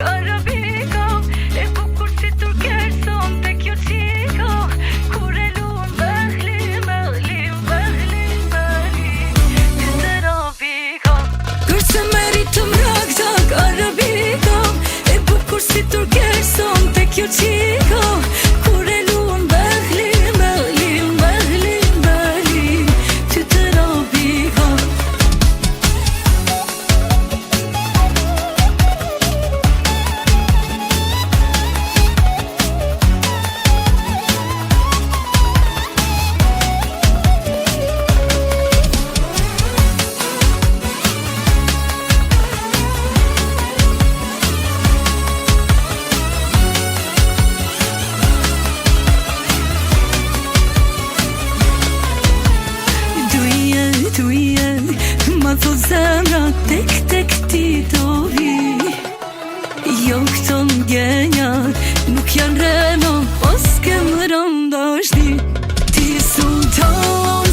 Arabiko, e bukur si turkeson te kjo qiko, kur e luan bëhli, bëhli, bëhli, bëhli, ty të robiko. Kërse meri të mraktak, Arabiko, e bukur si turkeson te kjo qiko, kur e luan bëhli, bëhli, bëhli, bëhli, ty të robiko. Ma thot zemra tek ti do vi. Jo këto ngjenja nuk janë reno, os ke më rëndashti. Ti sultan